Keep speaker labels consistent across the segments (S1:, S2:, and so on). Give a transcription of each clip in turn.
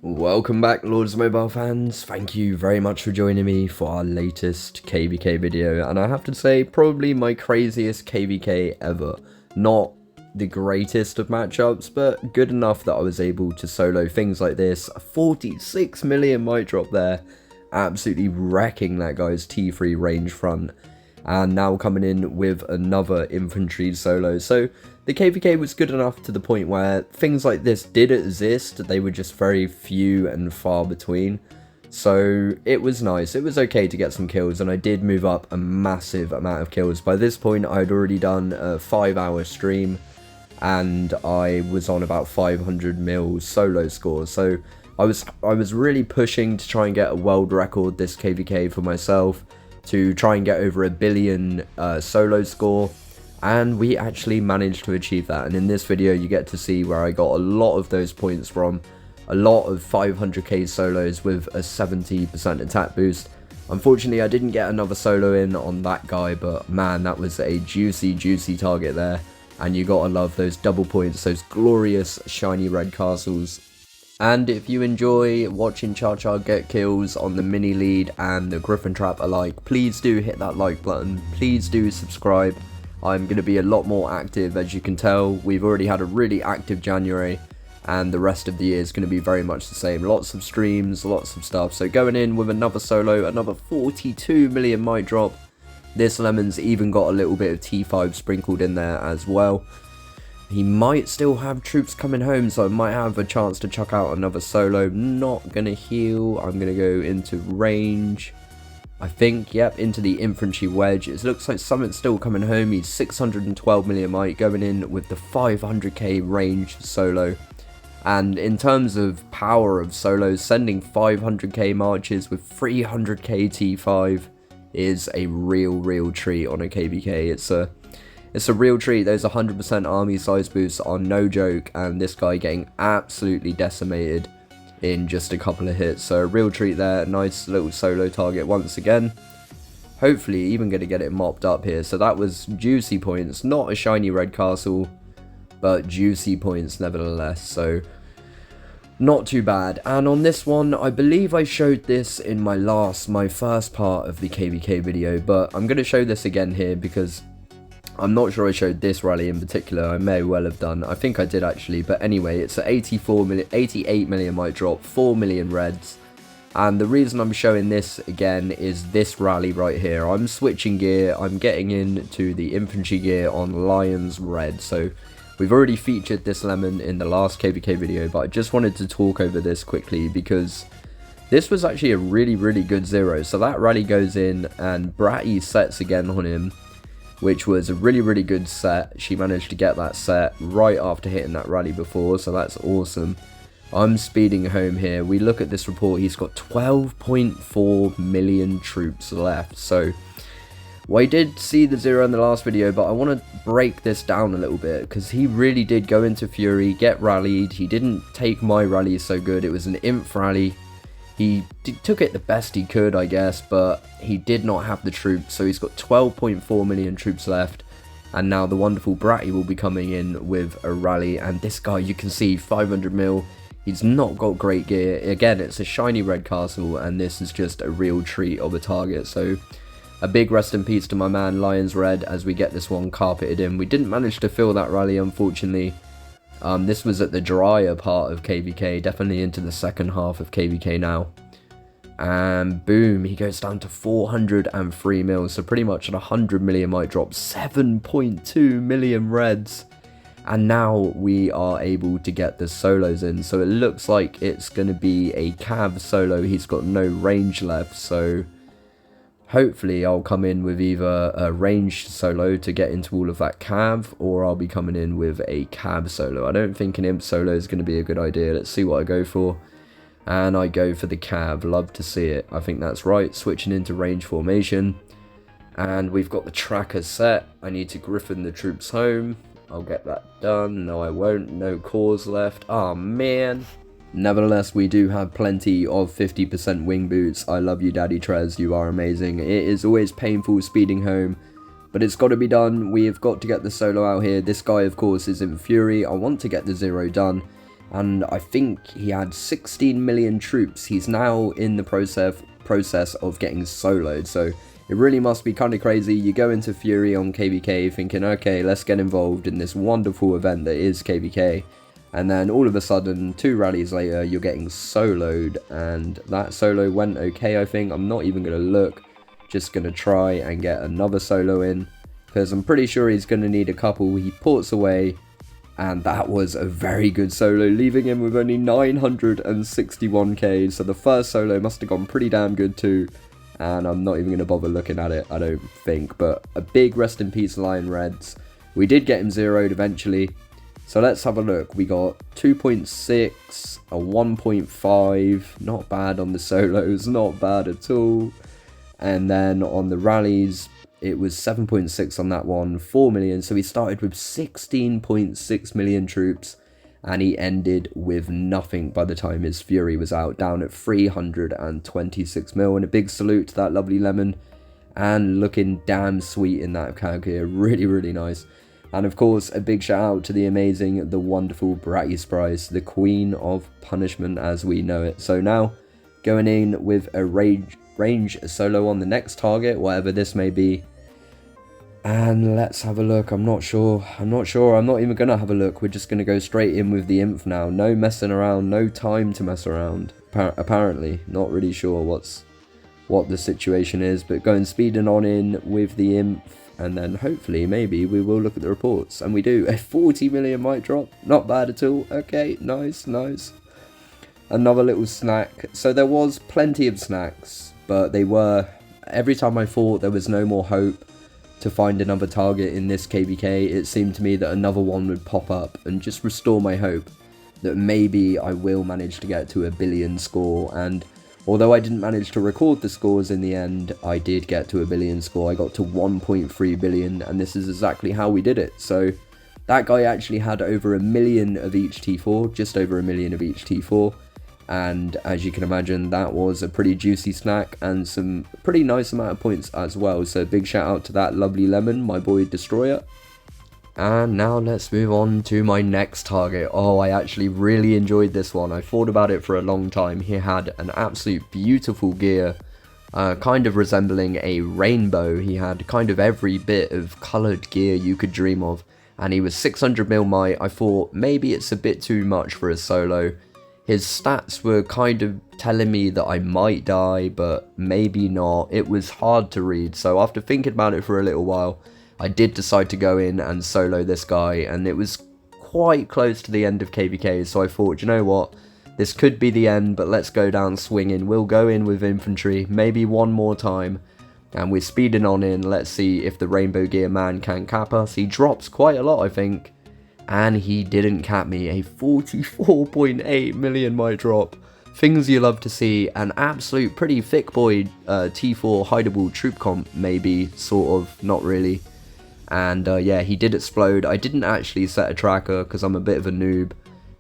S1: Welcome back, Lords Mobile fans. Thank you very much for joining me for our latest KVK video, and I have to say, probably my craziest KVK ever. Not the greatest of matchups, but good enough that I was able to solo things like this. A 46 million might drop there, absolutely wrecking that guy's T3 range front, and now coming in with another infantry solo. So the KVK was good enough to the point where things like this did exist, they were just very few and far between. So it was nice, it was okay to get some kills, and I did move up a massive amount of kills. By this point I'd already done a 5-hour stream, and I was on about 500 mil solo score. So I was really pushing to try and get a world record this KVK for myself, to try and get over 1 billion solo score. And we actually managed to achieve that, and in this video you get to see where I got a lot of those points from. A lot of 500k solos with a 70% attack boost. Unfortunately I didn't get another solo in on that guy, but man, that was a juicy target there. And you gotta love those double points, those glorious shiny red castles. And if you enjoy watching Cha get kills on the mini lead and the griffin trap alike, please do hit that like button, please do subscribe. I'm going to be a lot more active, as you can tell. We've already had a really active January, and the rest of the year is going to be very much the same. Lots of streams, lots of stuff. So going in with another solo, another 42 million might drop. This Lemon's even got a little bit of T5 sprinkled in there as well. He might still have troops coming home, so I might have a chance to chuck out another solo. Not going to heal, I'm going to go into range. I think, yep, into the infantry wedge. It looks like something's still coming home. He's 612 million might, going in with the 500k range solo. And in terms of power of solos, sending 500k marches with 300k T5 is a real treat on a KVK. It's a real treat. Those 100% army size boosts are no joke, and this guy getting absolutely decimated in just a couple of hits. So a real treat there. Nice little solo target once again. Hopefully even going to get it mopped up here. So that was juicy points, not a shiny red castle, but juicy points nevertheless. So not too bad. And on this one, I believe I showed this in my first part of the KVK video, but I'm going to show this again here because I'm not sure I showed this rally in particular. I may well have done. I think I did actually. But anyway, it's an 88 million might drop, 4 million reds. And the reason I'm showing this again is this rally right here. I'm switching gear. I'm getting into the infantry gear on Lions Red. So we've already featured this Lemon in the last KVK video, but I just wanted to talk over this quickly because this was actually a really good zero. So that rally goes in and Bratty sets again on him, which was a really good set. She managed to get that set right after hitting that rally before, so that's awesome. I'm speeding home here. We look at this report, he's got 12.4 million troops left. So well, I did see the zero in the last video, but I want to break this down a little bit because he really did go into fury, get rallied. He didn't take my rally so good. It was an inf rally. He took it the best he could, I guess, but he did not have the troops, so he's got 12.4 million troops left, and now the wonderful Bratty will be coming in with a rally, and this guy, you can see, 500 mil, he's not got great gear. Again, it's a shiny red castle, and this is just a real treat of a target, so a big rest in peace to my man Lions Red as we get this one carpeted in. We didn't manage to fill that rally, unfortunately. This was at the drier part of KVK, definitely into the second half of KVK now. And boom, he goes down to 403 mil, so pretty much at 100 million might drop, 7.2 million reds. And now we are able to get the solos in, so it looks like it's going to be a cav solo. He's got no range left, so hopefully I'll come in with either a ranged solo to get into all of that cav, or I'll be coming in with a cav solo. I don't think an imp solo is going to be a good idea. Let's see what I go for. And I go for the cav. Love to see it. I think that's right. Switching into range formation. And we've got the tracker set. I need to griffin the troops home. I'll get that done. No, I won't. No cores left. Oh, man. Nevertheless, we do have plenty of 50% wing boots. I love you, Daddy Trez. You are amazing. It is always painful speeding home, but it's got to be done. We have got to get the solo out here. This guy, of course, is in fury. I want to get the zero done. and I think he had 16 million troops. He's now in the process of getting soloed, so it really must be kind of crazy. You go into Fury on KVK thinking, okay, let's get involved in this wonderful event that is KVK, and then all of a sudden, 2 rallies later, you're getting soloed, and that solo went okay, I think. I'm not even going to look, just going to try and get another solo in, because I'm pretty sure he's going to need a couple. He ports away, and that was a very good solo, leaving him with only 961k, so the first solo must have gone pretty damn good too, and I'm not even going to bother looking at it, I don't think. But a big rest in peace Lion Reds. We did get him zeroed eventually, so let's have a look. We got 2.6, a 1.5, not bad on the solos, not bad at all, and then on the rallies, it was 7.6 on that one, 4 million, so he started with 16.6 million troops, and he ended with nothing by the time his Fury was out, down at 326 mil, and a big salute to that lovely lemon, and looking damn sweet in that CAG here, really, really nice. And of course, a big shout out to the amazing, the wonderful Bratty Sprice, the queen of punishment as we know it. So now, going in with a range solo on the next target, whatever this may be. And let's have a look. I'm not sure. I'm not even going to have a look. We're just going to go straight in with the inf now. No messing around. No time to mess around. Apparently. Not really sure what the situation is. But going speeding on in with the inf. And then hopefully, maybe, we will look at the reports. And we do. A 40 million might drop. Not bad at all. Okay, nice, nice. Another little snack. So there was plenty of snacks. But they were... Every time I thought there was no more hope to find another target in this KVK, it seemed to me that another one would pop up and just restore my hope that maybe I will manage to get to a billion score. And although I didn't manage to record the scores in the end, I did get to a billion score. I got to 1.3 billion, and this is exactly how we did it. So that guy actually had over 1 million of each T4, just over 1 million of each T4. And as you can imagine, that was a pretty juicy snack and some pretty nice amount of points as well. So big shout out to that lovely lemon, my boy Destroyer. And now let's move on to my next target. Oh, I actually really enjoyed this one. I thought about it for a long time. He had an absolute beautiful gear, kind of resembling a rainbow. He had kind of every bit of coloured gear you could dream of. And he was 600 mil might. I thought maybe it's a bit too much for a solo. His stats were kind of telling me that I might die, but maybe not. It was hard to read, so after thinking about it for a little while, I did decide to go in and solo this guy, and it was quite close to the end of KVK, so I thought, you know what, this could be the end, but let's go down swinging. We'll go in with infantry, maybe one more time, and we're speeding on in. Let's see if the Rainbow Gear man can cap us. He drops quite a lot, I think. And he didn't cap me. A 44.8 million might drop. Things you love to see. An absolute pretty thick boy T4 hideable troop comp, maybe, sort of, not really. And yeah, he did explode. I didn't actually set a tracker because I'm a bit of a noob.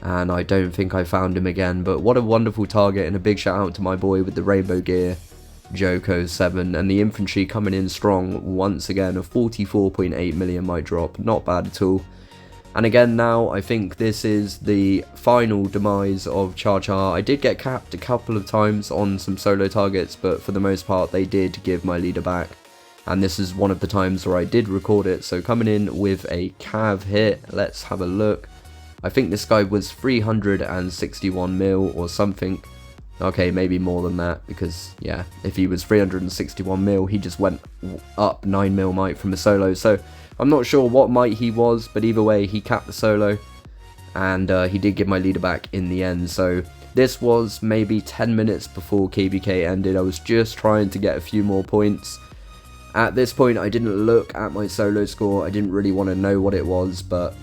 S1: And I don't think I found him again. But what a wonderful target, and a big shout out to my boy with the rainbow gear, Joko7. And the infantry coming in strong once again. A 44.8 million might drop. Not bad at all. And again now, I think this is the final demise of ChaCha. I did get capped a couple of times on some solo targets, but for the most part they did give my leader back. And this is one of the times where I did record it. So coming in with a cav hit, let's have a look. I think this guy was 361 mil or something. Okay, maybe more than that, because yeah, if he was 361 mil, he just went up 9 mil might from a solo. So I'm not sure what might he was, but either way, he capped the solo, and he did give my leader back in the end. So this was maybe 10 minutes before KVK ended. I was just trying to get a few more points. At this point, I didn't look at my solo score. I didn't really want to know what it was, but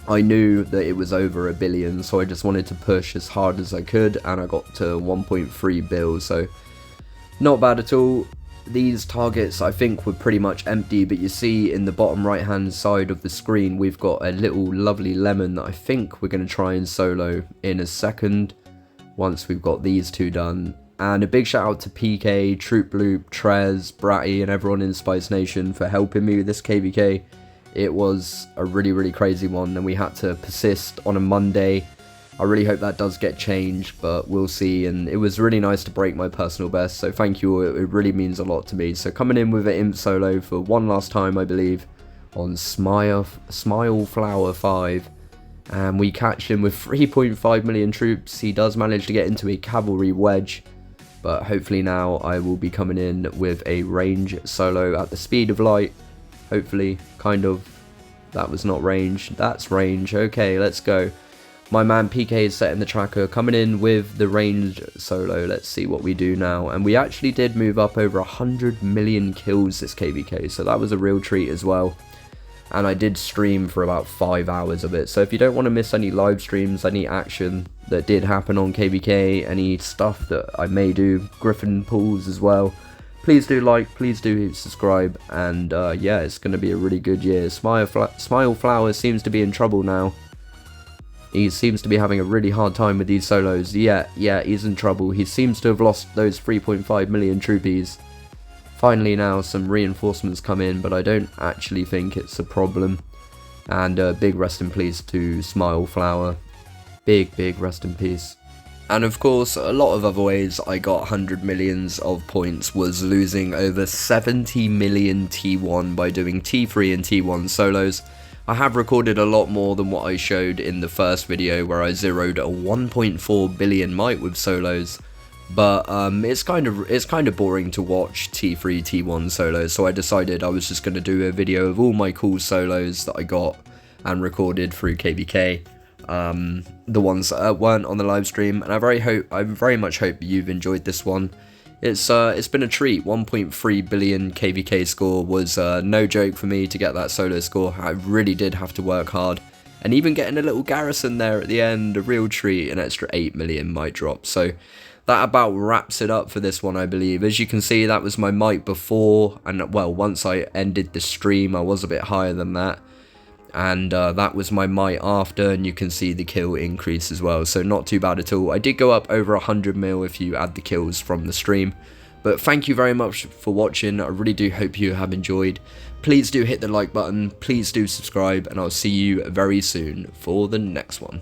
S1: I knew that it was over 1 billion, so I just wanted to push as hard as I could, and I got to 1.3 bill, so not bad at all. These targets I think were pretty much empty, but you see in the bottom right hand side of the screen we've got a little lovely lemon that I think we're going to try and solo in a second once we've got these two done. And a big shout out to PK, Troop Loop, Trez, Bratty and everyone in Spice Nation for helping me with this KVK. It was a really crazy one, and we had to persist on a Monday I really hope that does get changed, but we'll see. And it was really nice to break my personal best, so thank you, it really means a lot to me. So coming in with an imp solo for one last time, I believe, on Smile Flower 5. And we catch him with 3.5 million troops. He does manage to get into a cavalry wedge, but hopefully now I will be coming in with a range solo at the speed of light. Hopefully, kind of. That was not range, that's range. Okay, let's go. My man PK is setting the tracker, coming in with the range solo. Let's see what we do now. And we actually did move up over 100 million kills this KVK, so that was a real treat as well. And I did stream for about 5 hours of it, so if you don't want to miss any live streams, any action that did happen on KVK, any stuff that I may do, Griffin pulls as well, please do like, please do subscribe, and yeah, it's going to be a really good year. Smile Flower seems to be in trouble now. He seems to be having a really hard time with these solos. Yeah, he's in trouble. He seems to have lost those 3.5 million troopies. Finally now some reinforcements come in, but I don't actually think it's a problem. And big rest in peace to Smile Flower. Big rest in peace. And of course, a lot of other ways I got 100 millions of points was losing over 70 million T1 by doing T3 and T1 solos. I have recorded a lot more than what I showed in the first video where I zeroed a 1.4 billion mite with solos. But it's kind of boring to watch T3, T1 solos, so I decided I was just going to do a video of all my cool solos that I got and recorded through KVK. The ones that weren't on the live stream, and I very much hope you've enjoyed this one. It's been a treat. 1.3 billion KVK score was no joke for me to get that solo score. I really did have to work hard, and even getting a little garrison there at the end, a real treat. An extra 8 million might drop. So that about wraps it up for this one, I believe. As you can see, that was my might before, and well, once I ended the stream I was a bit higher than that. And that was my might after, and you can see the kill increase as well, so not too bad at all. I did go up over 100 mil if you add the kills from the stream. But thank you very much for watching. I really do hope you have enjoyed. Please do hit the like button, please do subscribe, and I'll see you very soon for the next one.